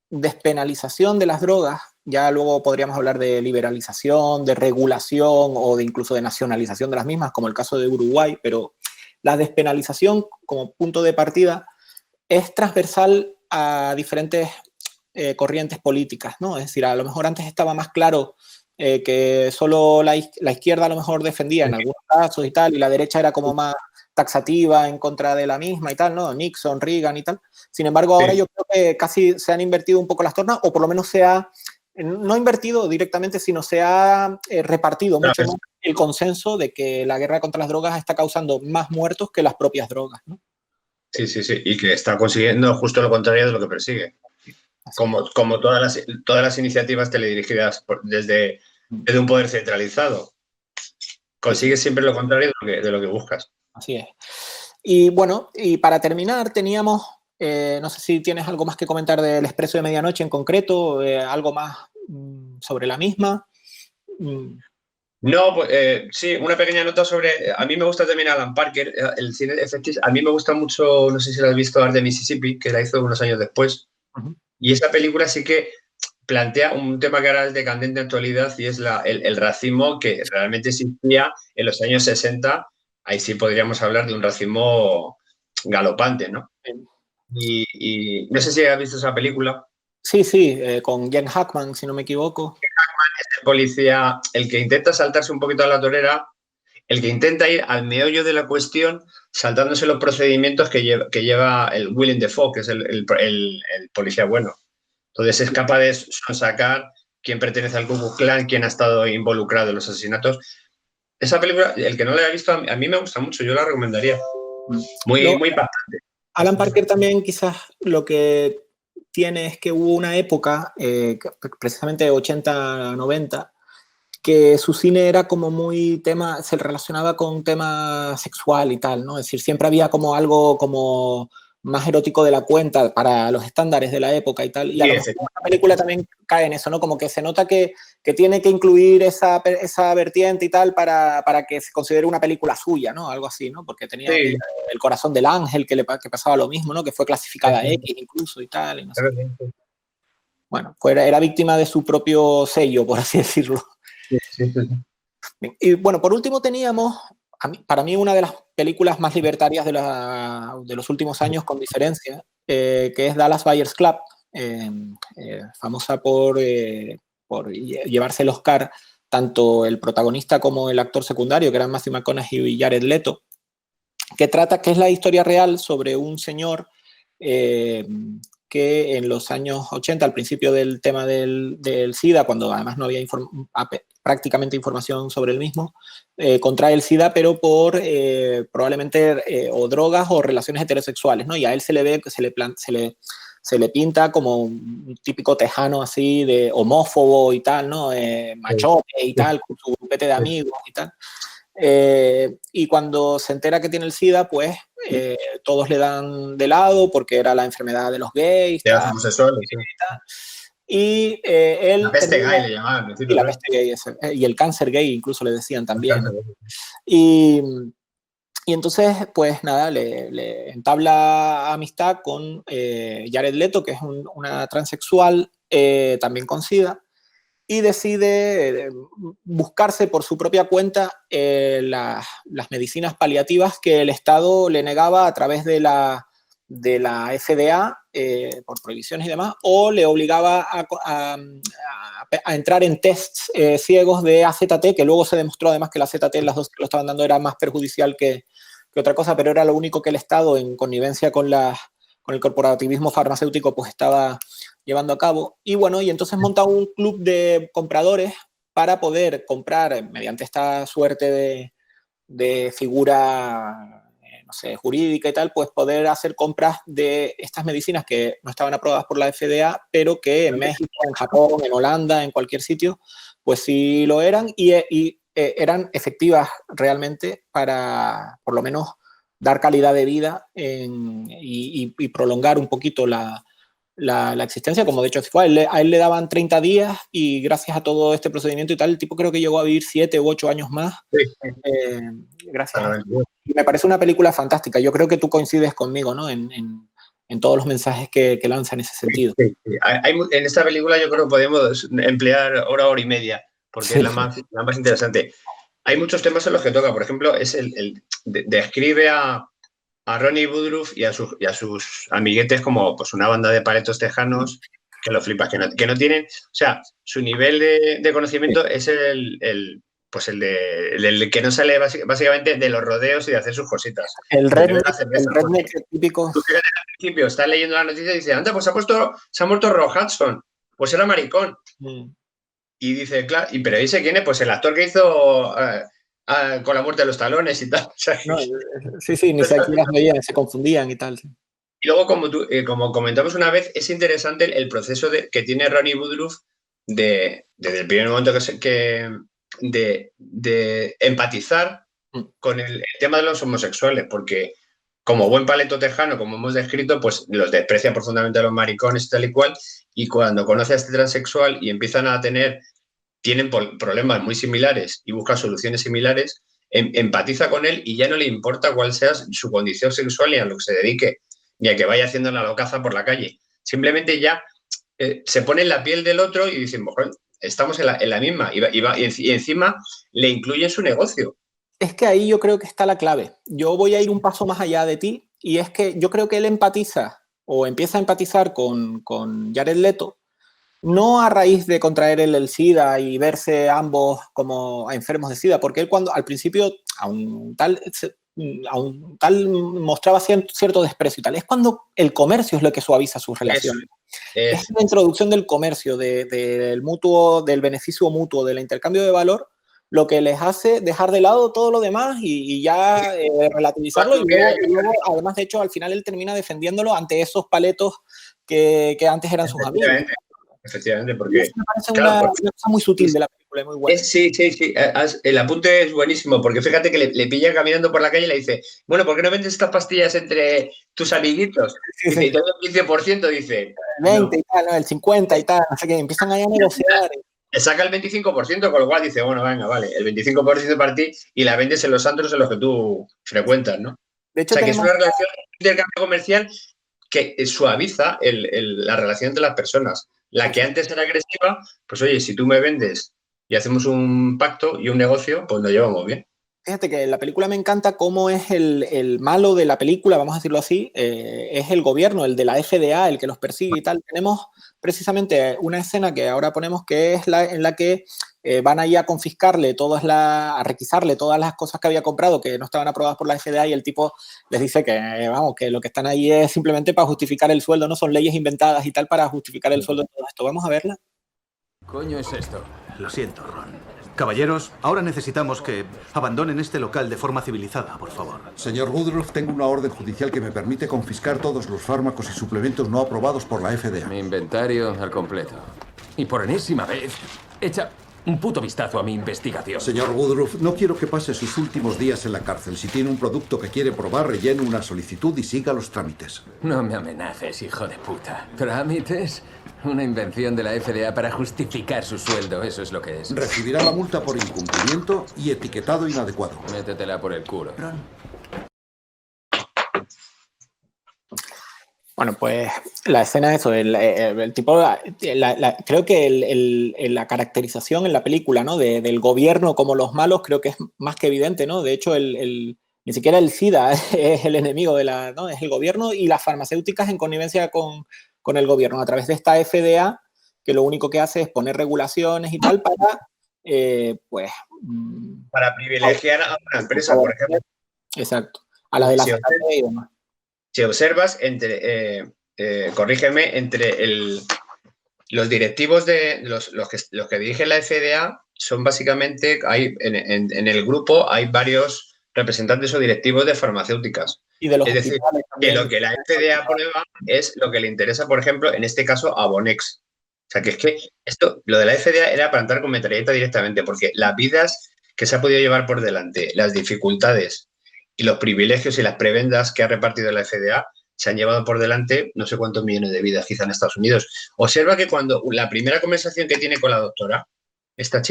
despenalización de las drogas, ya luego podríamos hablar de liberalización, de regulación o de incluso de nacionalización de las mismas, como el caso de Uruguay, pero la despenalización como punto de partida es transversal a diferentes corrientes políticas, ¿no? Es decir, a lo mejor antes estaba más claro que solo la izquierda a lo mejor defendía en algunos casos y tal, y la derecha era como más taxativa en contra de la misma y tal, ¿no? Nixon, Reagan y tal. Sin embargo, ahora yo creo que casi se han invertido un poco las tornas, o por lo menos se ha, no invertido directamente, sino se ha repartido mucho más el consenso de que la guerra contra las drogas está causando más muertos que las propias drogas, ¿no? Sí, y que está consiguiendo justo lo contrario de lo que persigue. Como todas las iniciativas teledirigidas desde un poder centralizado. Consigues siempre lo contrario de lo que buscas. Así es. Y bueno, y para terminar teníamos, no sé si tienes algo más que comentar del Expreso de Medianoche en concreto, algo más sobre la misma. No, pues sí, una pequeña nota sobre, a mí me gusta también Alan Parker, el cine de efectos, a mí me gusta mucho, no sé si lo has visto, Art de Mississippi, que la hizo unos años después, y esa película sí que plantea un tema que ahora es de candente actualidad y es el racismo que realmente existía en los años 60. Ahí sí podríamos hablar de un racismo galopante, ¿no? Y no sé si has visto esa película. Sí, con Gene Hackman, si no me equivoco. Gene Hackman es el policía, el que intenta saltarse un poquito a la torera, el que intenta ir al meollo de la cuestión saltándose los procedimientos que lleva el Willem Dafoe, que es el policía bueno. Entonces es capaz de sacar quién pertenece al Ku Klux Klan, quién ha estado involucrado en los asesinatos. Esa película, el que no la haya visto, a mí me gusta mucho, yo la recomendaría. Muy impactante. Alan Parker también quizás lo que tiene es que hubo una época, precisamente 80-90, que su cine era como muy se relacionaba con tema sexual y tal, ¿no? Es decir, siempre había como algo como más erótico de la cuenta para los estándares de la época y tal. Y a lo mejor la película también cae en eso, ¿no? Como que se nota que tiene que incluir esa vertiente y tal para que se considere una película suya, ¿no? Algo así, ¿no? Porque tenía El corazón del ángel, que pasaba lo mismo, ¿no? Que fue clasificada X incluso y tal. Y no sé. Bueno, era víctima de su propio sello, por así decirlo. Y bueno, por último teníamos, para mí, una de las películas más libertarias de los últimos años, con diferencia, que es Dallas Buyers Club, famosa por llevarse el Oscar tanto el protagonista como el actor secundario, que eran Matthew McConaughey y Jared Leto, que es la historia real sobre un señor que en los años 80, al principio del tema del SIDA, cuando además no había prácticamente información sobre el mismo, contrae el SIDA, pero por probablemente o drogas o relaciones heterosexuales, ¿no? Y a él se le ve, se le pinta como un típico tejano así, de homófobo y tal, ¿no? Machote y tal, con su grupete de amigos y tal. Y cuando se entera que tiene el SIDA, pues todos le dan de lado porque era la enfermedad de los gays. De los homosexuales. Y él... La peste gay le llamaban. Y la peste gay, y el cáncer gay incluso le decían también. Y entonces, pues nada, le entabla amistad con Jared Leto, que es una transexual también con SIDA, y decide buscarse por su propia cuenta las medicinas paliativas que el Estado le negaba a través de la FDA por prohibiciones y demás, o le obligaba a entrar en tests ciegos de AZT, que luego se demostró además que la AZT, las dos que lo estaban dando, era más perjudicial que otra cosa, pero era lo único que el Estado, en connivencia con el corporativismo farmacéutico, pues estaba llevando a cabo. Y bueno, y entonces monta un club de compradores para poder comprar, mediante esta suerte de figura, no sé, jurídica y tal, pues poder hacer compras de estas medicinas que no estaban aprobadas por la FDA, pero que en México, en Japón, en Holanda, en cualquier sitio, pues sí lo eran y eran efectivas realmente para, por lo menos, dar calidad de vida y prolongar un poquito la existencia, como de hecho fue. A él le daban 30 días y gracias a todo este procedimiento y tal, el tipo creo que llegó a vivir 7 u 8 años más. Sí. Gracias. Y me parece una película fantástica. Yo creo que tú coincides conmigo, ¿no? En todos los mensajes que lanza en ese sentido. Sí. En esta película yo creo que podemos emplear hora y media, porque es la más interesante. Hay muchos temas en los que toca. Por ejemplo, es describe a Ronnie Woodruff y a sus amiguetes como pues una banda de paletos tejanos que lo flipas, que no tienen, o sea, su nivel de conocimiento es el que no sale básicamente de los rodeos y de hacer sus cositas. El redneck típico. Tú que al principio estás leyendo la noticia y dices, anda, pues se ha muerto Rock Hudson, pues era maricón. Y dice, claro, pero ¿ese quién es? Pues el actor que hizo con la muerte de los talones y tal. O sea, no, sí, ni siquiera veían, se confundían y tal. Sí. Y luego, como comentamos una vez, es interesante el proceso que tiene Ronnie Woodruff desde el primer momento de empatizar con el tema de los homosexuales, porque como buen paleto tejano, como hemos descrito, pues los desprecia profundamente a los maricones tal y cual, y cuando conoce a este transexual y empiezan a tienen problemas muy similares y buscan soluciones similares, empatiza con él y ya no le importa cuál sea su condición sexual ni a lo que se dedique, ni a que vaya haciendo la locaza por la calle. Simplemente ya se pone en la piel del otro y dicen, bueno, estamos en la misma, y encima le incluye en su negocio. Es que ahí yo creo que está la clave. Yo voy a ir un paso más allá de ti, y es que yo creo que él empatiza o empieza a empatizar con Jared Leto, no a raíz de contraer el SIDA y verse ambos como enfermos de SIDA, porque él al principio aún tal mostraba cierto desprecio y tal. Es cuando el comercio es lo que suaviza sus relaciones. Es la introducción del comercio, del beneficio mutuo, del intercambio de valor, lo que les hace dejar de lado todo lo demás y ya relativizarlo. Y luego, además, de hecho, al final él termina defendiéndolo ante esos paletos que antes eran sus amigos. efectivamente, porque... Eso me parece claro, una cosa muy sutil de la película, muy buena. Sí. El apunte es buenísimo, porque fíjate que le pilla caminando por la calle y le dice, bueno, ¿por qué no vendes estas pastillas entre tus amiguitos? Sí, Dice, sí. y te doy el 15%, dice. El 20 y tal, ¿no? El 50 y tal, no sé qué, empiezan ahí a negociar. Le saca el 25%, con lo cual dice, bueno, venga, vale, el 25% para ti y la vendes en los antros en los que tú frecuentas, ¿no? De O hecho, sea, que es tenemos... una relación de intercambio comercial que suaviza la relación entre las personas. La que antes era agresiva, pues oye, si tú me vendes y hacemos un pacto y un negocio, pues nos llevamos bien. Fíjate que en la película me encanta cómo es el malo de la película, vamos a decirlo así, es el gobierno, el de la FDA, el que los persigue y tal. Tenemos precisamente una escena que ahora ponemos que es en la que van ahí a confiscarle a requisarle todas las cosas que había comprado que no estaban aprobadas por la FDA y el tipo les dice que, vamos, que lo que están ahí es simplemente para justificar el sueldo, no son leyes inventadas y tal para justificar el sueldo de todo esto. Vamos a verla. ¿Coño es esto? Lo siento, Ron. Caballeros, ahora necesitamos que abandonen este local de forma civilizada, por favor. Señor Woodruff, tengo una orden judicial que me permite confiscar todos los fármacos y suplementos no aprobados por la FDA. Mi inventario al completo. Y por enésima vez, echa un puto vistazo a mi investigación. Señor Woodruff, no quiero que pase sus últimos días en la cárcel. Si tiene un producto que quiere probar, rellene una solicitud y siga los trámites. No me amenaces, hijo de puta. ¿Trámites? Una invención de la FDA para justificar su sueldo, eso es lo que es. Recibirá la multa por incumplimiento y etiquetado inadecuado. Métetela por el culo. Bueno, pues la escena de eso, el tipo, creo que la caracterización en la película, ¿no? Del gobierno como los malos, creo que es más que evidente, ¿no? De hecho, ni siquiera el SIDA es el enemigo ¿no? Es el gobierno y las farmacéuticas en connivencia con el gobierno a través de esta FDA, que lo único que hace es poner regulaciones y tal para, pues... Para privilegiar a una empresa, por ejemplo. Exacto. A la de la FDA y demás. Si observas, corrígeme, entre los directivos de los que dirigen la FDA son básicamente, en el grupo hay varios representantes o directivos de farmacéuticas. Y de los es decir, que lo que la FDA aprueba es lo que le interesa, por ejemplo, en este caso, a Bonex. O sea, que es que lo de la FDA era para entrar con metralleta directamente, porque las vidas que se ha podido llevar por delante, las dificultades y los privilegios y las prebendas que ha repartido la FDA se han llevado por delante no sé cuántos millones de vidas quizá en Estados Unidos. Observa que cuando la primera conversación que tiene con la doctora, esta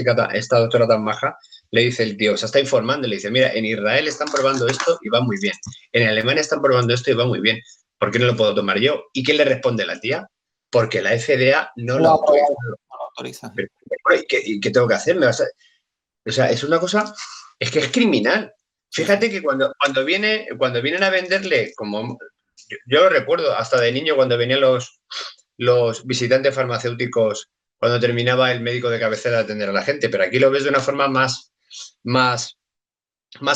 doctora tan maja, le dice el tío, se está informando, le dice, mira, en Israel están probando esto y va muy bien. En Alemania están probando esto y va muy bien. ¿Por qué no lo puedo tomar yo? ¿Y qué le responde la tía? Porque la FDA no lo autoriza. ¿Y qué tengo que hacer? O sea, es una cosa, es que es criminal. Fíjate que cuando vienen a venderle, como yo lo recuerdo hasta de niño cuando venían los visitantes farmacéuticos, cuando terminaba el médico de cabecera de atender a la gente, pero aquí lo ves de una forma más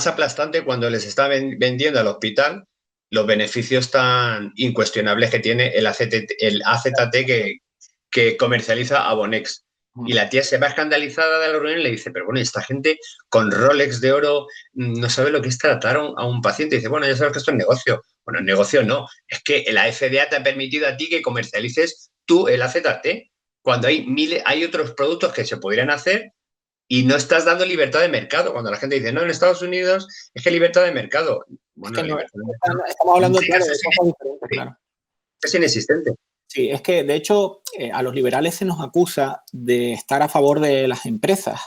aplastante cuando les está vendiendo al hospital los beneficios tan incuestionables que tiene el AZT que comercializa Abonex. Y la tía se va escandalizada de la reunión y le dice, pero bueno, esta gente con Rolex de oro no sabe lo que es tratar a un paciente. Y dice, bueno, ya sabes que esto es negocio. Bueno, el negocio no. Es que la FDA te ha permitido a ti que comercialices tú el AZT cuando hay otros productos que se podrían hacer y no estás dando libertad de mercado. Cuando la gente dice, no, en Estados Unidos es que libertad de mercado. Bueno, es que estamos hablando de cosas diferentes, claro. Es inexistente. Sí, es que de hecho a los liberales se nos acusa de estar a favor de las empresas,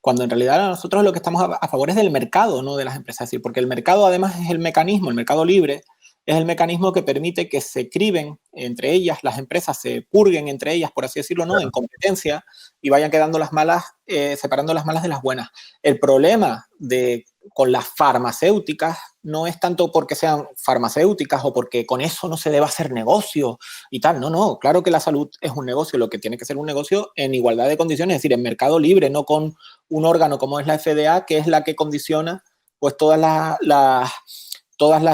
cuando en realidad nosotros lo que estamos a favor es del mercado, no de las empresas. Es decir, porque el mercado además es el mercado libre, es el mecanismo que permite que se criben entre ellas, las empresas se purguen entre ellas, por así decirlo, ¿no? En competencia y vayan quedando las malas, separando las malas de las buenas. El problema con las farmacéuticas no es tanto porque sean farmacéuticas o porque con eso no se deba hacer negocio y tal. No, claro que la salud es un negocio, lo que tiene que ser un negocio en igualdad de condiciones, es decir, en mercado libre, no con un órgano como es la FDA, que es la que condiciona pues todas las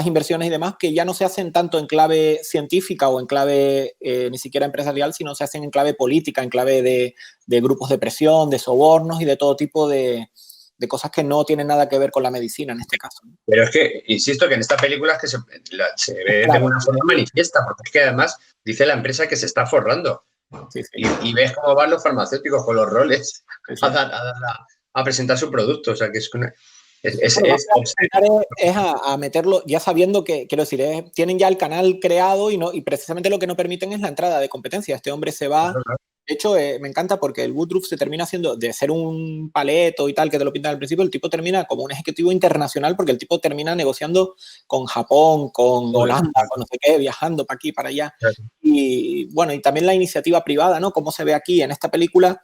inversiones y demás, que ya no se hacen tanto en clave científica o en clave ni siquiera empresarial, sino se hacen en clave política, en clave de grupos de presión, de sobornos y de todo tipo de cosas que no tienen nada que ver con la medicina en este caso. Pero es que, insisto, que en esta película es que se ve de una forma manifiesta, porque es que además dice la empresa que se está forrando. Sí, sí. Y ves cómo van los farmacéuticos con los roles Sí, sí. a presentar su producto. O sea, que es Bueno, es a meterlo, ya sabiendo que, quiero decir, tienen ya el canal creado y precisamente lo que no permiten es la entrada de competencia. Este hombre se va. De hecho, me encanta porque el Woodruff se termina haciendo, de ser un paleto y tal, que te lo pintan al principio, el tipo termina como un ejecutivo internacional porque el tipo termina negociando con Japón, con Holanda, con no sé qué, viajando para aquí, para allá. Y bueno, y también la iniciativa privada, ¿no? Como se ve aquí en esta película,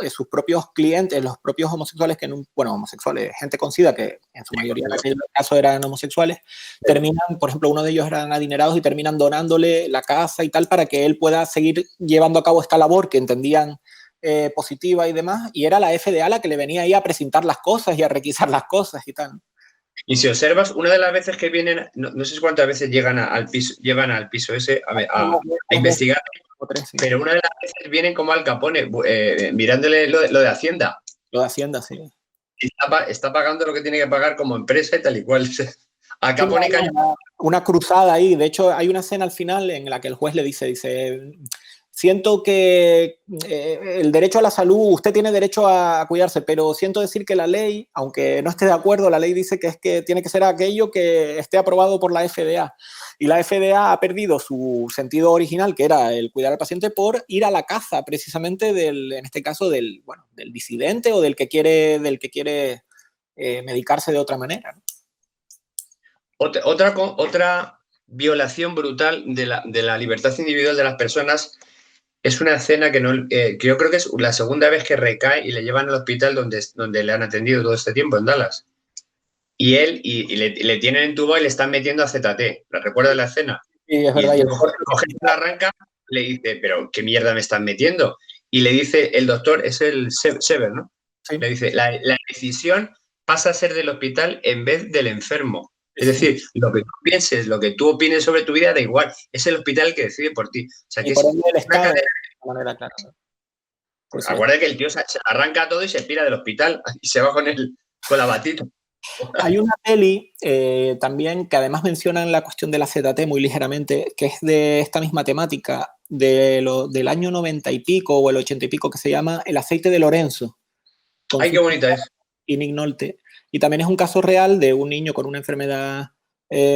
sus propios clientes, los propios homosexuales, homosexuales, gente con SIDA, que en su mayoría en aquel caso eran homosexuales, terminan, por ejemplo, uno de ellos eran adinerados y terminan donándole la casa y tal para que él pueda seguir llevando a cabo esta labor que entendían positiva y demás, y era la FDA la que le venía ahí a presentar las cosas y a requisar las cosas y tal. Y si observas, una de las veces que vienen, no sé cuántas veces llegan al piso ese a investigar, pero una de las veces vienen como Al Capone, mirándole lo de Hacienda. Lo de Hacienda, sí. Está pagando lo que tiene que pagar como empresa y tal y cual. Al Capone cayó. Una cruzada ahí. De hecho, hay una escena al final en la que el juez le dice, siento que el derecho a la salud, usted tiene derecho a cuidarse, pero siento decir que la ley, aunque no esté de acuerdo, la ley dice que es que tiene que ser aquello que esté aprobado por la FDA. Y la FDA ha perdido su sentido original, que era el cuidar al paciente, por ir a la caza precisamente en este caso, del disidente o del que quiere medicarse de otra manera, ¿no? Otra violación brutal de la libertad individual de las personas es una escena que yo creo que es la segunda vez que recae y le llevan al hospital donde le han atendido todo este tiempo, en Dallas. Y él le tienen entubado y le están metiendo a ZT. ¿Recuerdas la escena? Sí, es verdad. Y el coge la arranca, le dice, pero ¿qué mierda me están metiendo? Y le dice, el doctor, es el Sever, ¿no? Sí. Le dice, la decisión pasa a ser del hospital en vez del enfermo. Es decir, lo que tú pienses, lo que tú opines sobre tu vida, da igual. Es el hospital el que decide por ti. O sea, que es una cadena de manera clara. Pues acuérdate que el tío se arranca todo y se pira del hospital y se va con la batita. Hay una peli también que además mencionan la cuestión de la ZT muy ligeramente, que es de esta misma temática, del año 90 y pico o el 80 y pico, que se llama El aceite de Lorenzo. ¡Ay, qué bonita es! Y Nick Nolte. Y también es un caso real de un niño con una enfermedad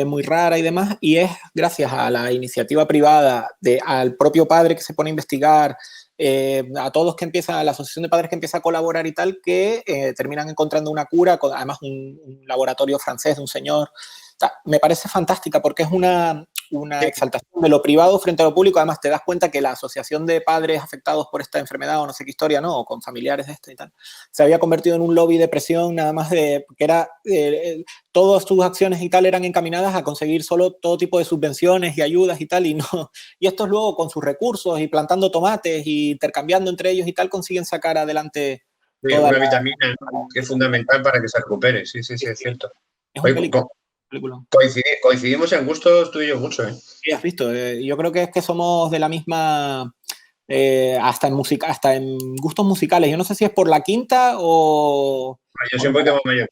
muy rara y demás, y es gracias a la iniciativa privada, al propio padre que se pone a investigar, a todos a la asociación de padres que empieza a colaborar y tal, que terminan encontrando una cura, además un laboratorio francés de un señor. O sea, me parece fantástica porque es una exaltación de lo privado frente a lo público. Además te das cuenta que la asociación de padres afectados por esta enfermedad o no sé qué historia, ¿no? O con familiares de esto y tal, se había convertido en un lobby de presión nada más que era todas sus acciones y tal eran encaminadas a conseguir solo todo tipo de subvenciones y ayudas y tal, y estos luego con sus recursos y plantando tomates y intercambiando entre ellos y tal consiguen sacar adelante una vitamina que es fundamental para que se recupere. Sí, es cierto. Es un película. Coincidimos en gustos tú y yo mucho, ¿eh? Sí, has visto. Yo creo que es que somos de la misma, hasta en gustos musicales. Yo no sé si es por la quinta o... Yo soy un poquito más mayor.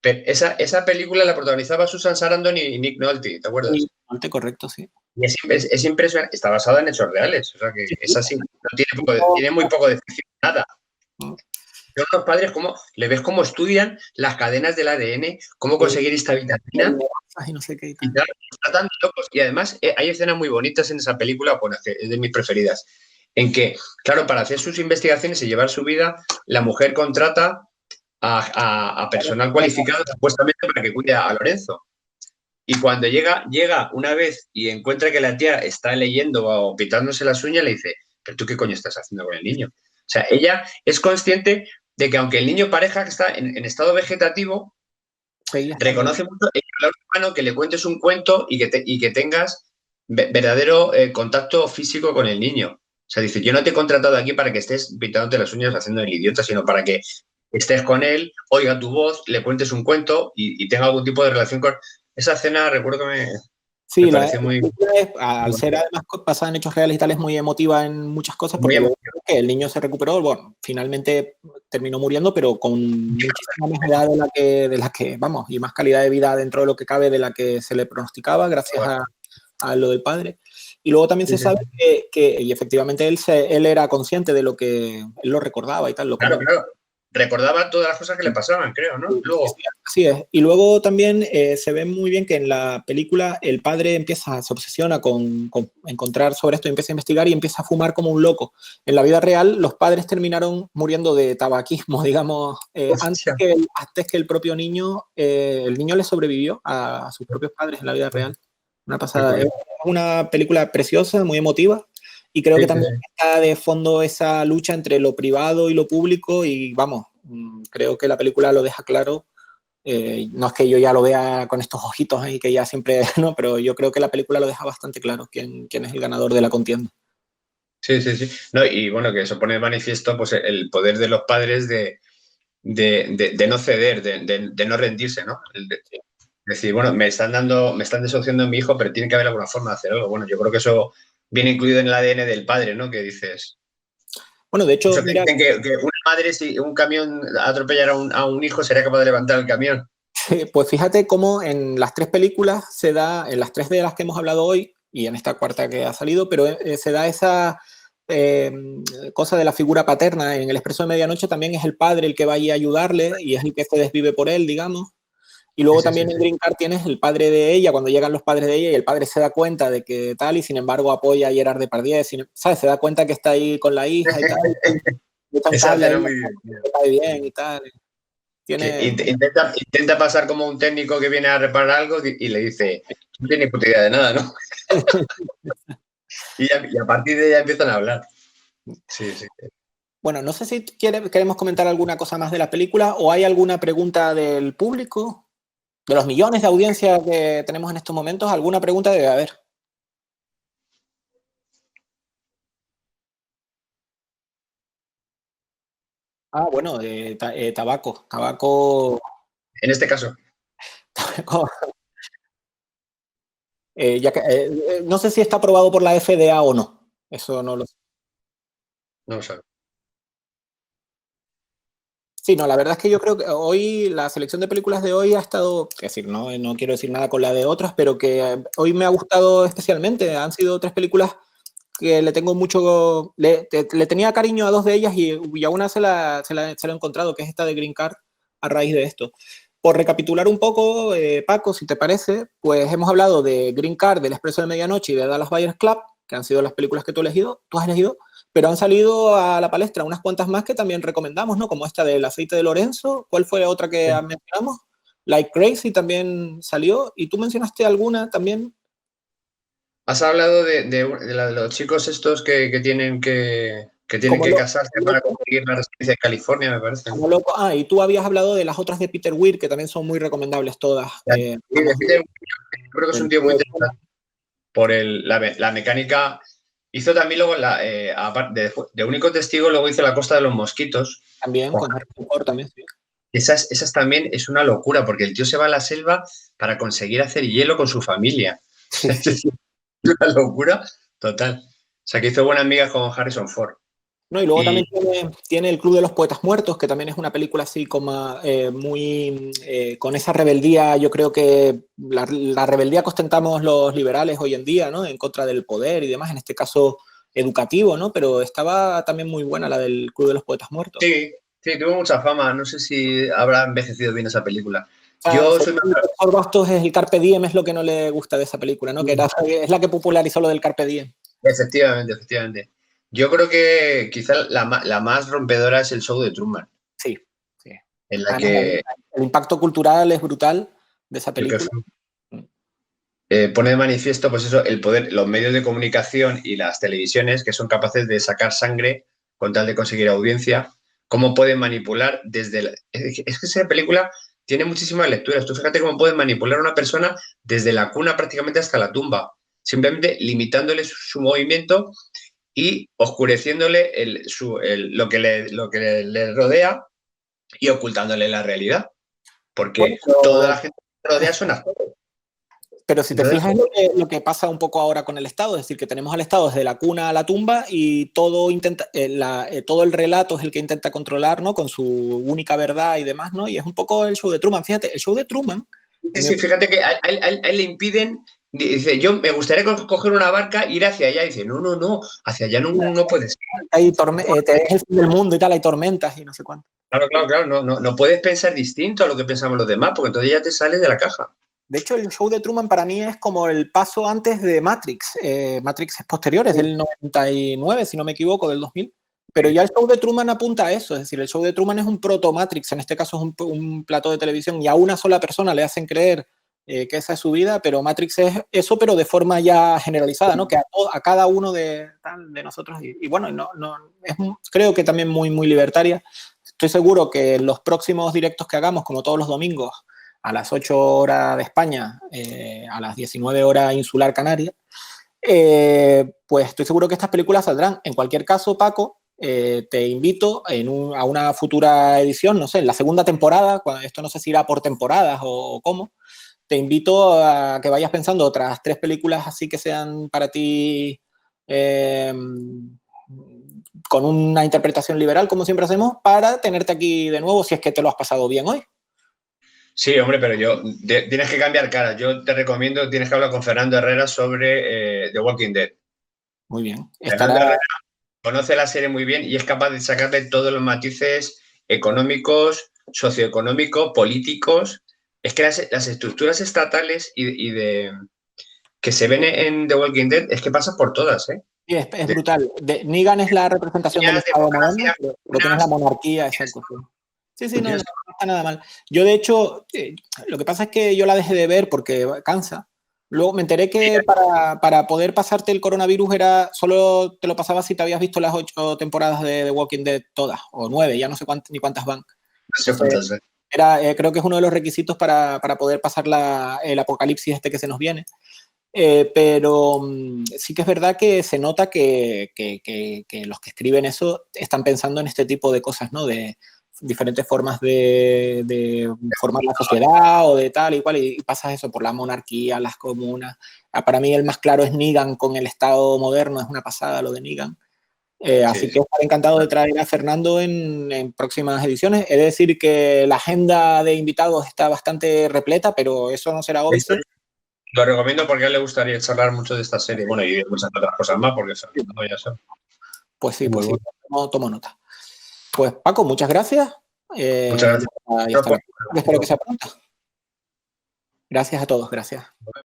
Pero esa película la protagonizaba Susan Sarandon y Nick Nolte, ¿te acuerdas? Sí, Nolte, correcto, sí. Y es impresionante. Está basada en hechos reales. O sea que es así. No tiene muy poco de ficción, nada. Los padres, le ves cómo estudian las cadenas del ADN, cómo conseguir esta vitamina. Y no sé qué. Están locos. Y además hay escenas muy bonitas en esa película, bueno, es de mis preferidas, en que, claro, para hacer sus investigaciones y llevar su vida, la mujer contrata a personal cualificado supuestamente para que cuide a Lorenzo. Y cuando llega una vez y encuentra que la tía está leyendo o pintándose las uñas, le dice, ¿pero tú qué coño estás haciendo con el niño? O sea, ella es consciente de que aunque el niño parezca que está en estado vegetativo, reconoce mucho el valor humano que le cuentes un cuento y que tengas verdadero contacto físico con el niño. O sea, dice, yo no te he contratado aquí para que estés pintándote las uñas haciendo el idiota, sino para que estés con él, oiga tu voz, le cuentes un cuento y tenga algún tipo de relación con... Esa escena, recuerdo que me parece muy... Al ser además basada en hechos reales y tal, es muy emotiva en muchas cosas, porque el niño se recuperó, bueno, finalmente terminó muriendo, pero con muchísima más edad de la que, vamos, y más calidad de vida dentro de lo que cabe de la que se le pronosticaba, gracias a lo del padre. Y luego también se sabe y efectivamente él era consciente de lo que él lo recordaba y tal. Claro. Recordaba todas las cosas que le pasaban, creo, ¿no? Luego. Así es. Y luego también se ve muy bien que en la película el padre se obsesiona con encontrar sobre esto, y empieza a investigar y empieza a fumar como un loco. En la vida real, los padres terminaron muriendo de tabaquismo, digamos, antes que el propio niño. El niño le sobrevivió a sus propios padres en la vida real. Una pasada. Es una película preciosa, muy emotiva. Y creo que también está de fondo esa lucha entre lo privado y lo público, y vamos, creo que la película lo deja claro. No es que yo ya lo vea con estos ojitos ahí que ya siempre, ¿no? Pero yo creo que la película lo deja bastante claro quién es el ganador de la contienda. Sí. No, y bueno, que eso pone de manifiesto pues, el poder de los padres de no ceder, de no rendirse, ¿no? Decir, bueno, me están desahuciando a mi hijo, pero tiene que haber alguna forma de hacer algo. Bueno, yo creo que eso viene incluido en el ADN del padre, ¿no? Que dices... Bueno, de hecho, mira, dicen que una madre, si un camión atropellara a un hijo, sería capaz de levantar el camión. Pues fíjate cómo en las 3 películas se da, en las 3 de las que hemos hablado hoy, y en esta cuarta que ha salido, pero se da esa cosa de la figura paterna. En El Expreso de Medianoche también es el padre el que va allí a ayudarle y es el que se desvive por él, digamos. Y luego también en Green Card tienes el padre de ella, cuando llegan los padres de ella y el padre se da cuenta de que tal, y sin embargo apoya a Gerard Depardieu, ¿sabes? Se da cuenta que está ahí con la hija y tal. Está bien y tal. Intenta pasar como un técnico que viene a reparar algo y le dice, no tienes ni puta idea de nada, ¿no? y a partir de ella empiezan a hablar. Sí. Bueno, no sé si queremos comentar alguna cosa más de la película o hay alguna pregunta del público. De los millones de audiencias que tenemos en estos momentos, alguna pregunta debe haber. Bueno, tabaco. En este caso. Tabaco. No sé si está aprobado por la FDA o no. Eso no lo sé. No lo sé. Sí, no, la verdad es que yo creo que hoy la selección de películas de hoy ha estado, es decir, no quiero decir nada con la de otras, pero que hoy me ha gustado especialmente. Han sido 3 películas que le tengo mucho, le tenía cariño a 2 de ellas y a una se la he encontrado, que es esta de Green Card, a raíz de esto. Por recapitular un poco, Paco, si te parece, pues hemos hablado de Green Card, del Expreso de Medianoche y de Dallas Buyers Club, que han sido las películas que tú has elegido, pero han salido a la palestra unas cuantas más que también recomendamos, ¿no? Como esta del Aceite de Lorenzo. ¿Cuál fue la otra que mencionamos? Like Crazy también salió. ¿Y tú mencionaste alguna también? Has hablado de los chicos estos que tienen que casarse para conseguir la residencia de California, me parece. Como loco. Y tú habías hablado de las otras de Peter Weir, que también son muy recomendables todas. Creo que es un tío muy interesante por la mecánica. Hizo también luego, aparte de Único Testigo, luego hizo La Costa de los Mosquitos. También, con Harrison Ford también, sí. Esas también es una locura, porque el tío se va a la selva para conseguir hacer hielo con su familia. Sí. Es una locura total. O sea, que hizo buenas amigas con Harrison Ford. No, y luego también tiene El Club de los Poetas Muertos, que también es una película así como muy con esa rebeldía. Yo creo que la rebeldía que ostentamos los liberales hoy en día, ¿no? En contra del poder y demás, en este caso educativo, ¿no? Pero estaba también muy buena la del Club de los Poetas Muertos. Sí, tuvo mucha fama. No sé si habrá envejecido bien esa película. Por Bastos es el Carpe Diem, es lo que no le gusta de esa película, ¿no? Que es la que popularizó lo del Carpe Diem. Efectivamente. Yo creo que quizá la más rompedora es El Show de Truman. Sí. En la que el impacto cultural es brutal de esa película. Pone de manifiesto, pues eso, el poder, los medios de comunicación y las televisiones que son capaces de sacar sangre con tal de conseguir audiencia, cómo pueden manipular desde... Es que esa película tiene muchísimas lecturas. Tú fíjate cómo pueden manipular a una persona desde la cuna prácticamente hasta la tumba, simplemente limitándole su movimiento y oscureciéndole lo que le rodea y ocultándole la realidad. Porque toda la gente que rodea son actores. Pero si te fijas en lo que pasa un poco ahora con el Estado, es decir, que tenemos al Estado desde la cuna a la tumba y todo el relato es el que intenta controlar, ¿no? Con su única verdad y demás, ¿no? Y es un poco el show de Truman. Fíjate, el show de Truman... Sí, fíjate que a él le impiden Dice, yo me gustaría coger una barca e ir hacia allá. Dice, no, no, no, hacia allá no puedes. Hay te ves el fin del mundo y tal, hay tormentas y no sé cuánto. Claro, claro, claro, no puedes pensar distinto a lo que pensamos los demás, porque entonces ya te sales de la caja. De hecho, el show de Truman para mí es como el paso antes de Matrix. Matrix es posterior, es del 99, si no me equivoco, del 2000. Pero ya el show de Truman apunta a eso. Es decir, el show de Truman es un proto-Matrix. En este caso es un plató de televisión y a una sola persona le hacen creer que esa es su vida, pero Matrix es eso, pero de forma ya generalizada, ¿no? Que a cada uno de nosotros. Y bueno, creo que también muy, muy libertaria. Estoy seguro que en los próximos directos que hagamos, como todos los domingos, a las 8 horas de España, a las 19 horas insular Canaria, pues estoy seguro que estas películas saldrán. En cualquier caso, Paco, te invito a una futura edición, no sé, en la segunda temporada, esto no sé si irá por temporadas o cómo, te invito a que vayas pensando otras 3 películas así que sean para ti con una interpretación liberal, como siempre hacemos, para tenerte aquí de nuevo si es que te lo has pasado bien hoy. Sí, hombre, pero tienes que cambiar cara. Yo te recomiendo, tienes que hablar con Fernando Herrera sobre The Walking Dead. Muy bien. Fernando Herrera conoce la serie muy bien y es capaz de sacarle todos los matices económicos, socioeconómicos, políticos. Es que las estructuras estatales que se ven en The Walking Dead es que pasan por todas, ¿eh? Sí, es brutal. Negan es la representación del Estado moderno, pero tienes la monarquía, exacto. Sí, no está nada mal. Yo, de hecho, lo que pasa es que yo la dejé de ver porque cansa. Luego me enteré que para poder pasarte el coronavirus solo te lo pasabas si te habías visto las 8 temporadas de The Walking Dead todas, o 9, ya no sé ni cuántas van. No sé cuántas, ¿eh? Creo que es uno de los requisitos para poder pasar el apocalipsis este que se nos viene. Pero sí que es verdad que se nota que los que escriben eso están pensando en este tipo de cosas, ¿no? De diferentes formas de formar la sociedad o de tal y cual, y pasas eso por la monarquía, las comunas. Para mí el más claro es Negan con el Estado moderno, es una pasada lo de Negan. Así que estaré encantado de traer a Fernando en próximas ediciones. He de decir que la agenda de invitados está bastante repleta, pero eso no será obvio. Lo recomiendo porque a él le gustaría charlar mucho de esta serie. Bueno, y de muchas otras cosas más, porque Fernando ya sabe. Pues sí, tomo nota. Pues Paco, muchas gracias. Muchas gracias. Espero que sea pronto. Gracias a todos, gracias.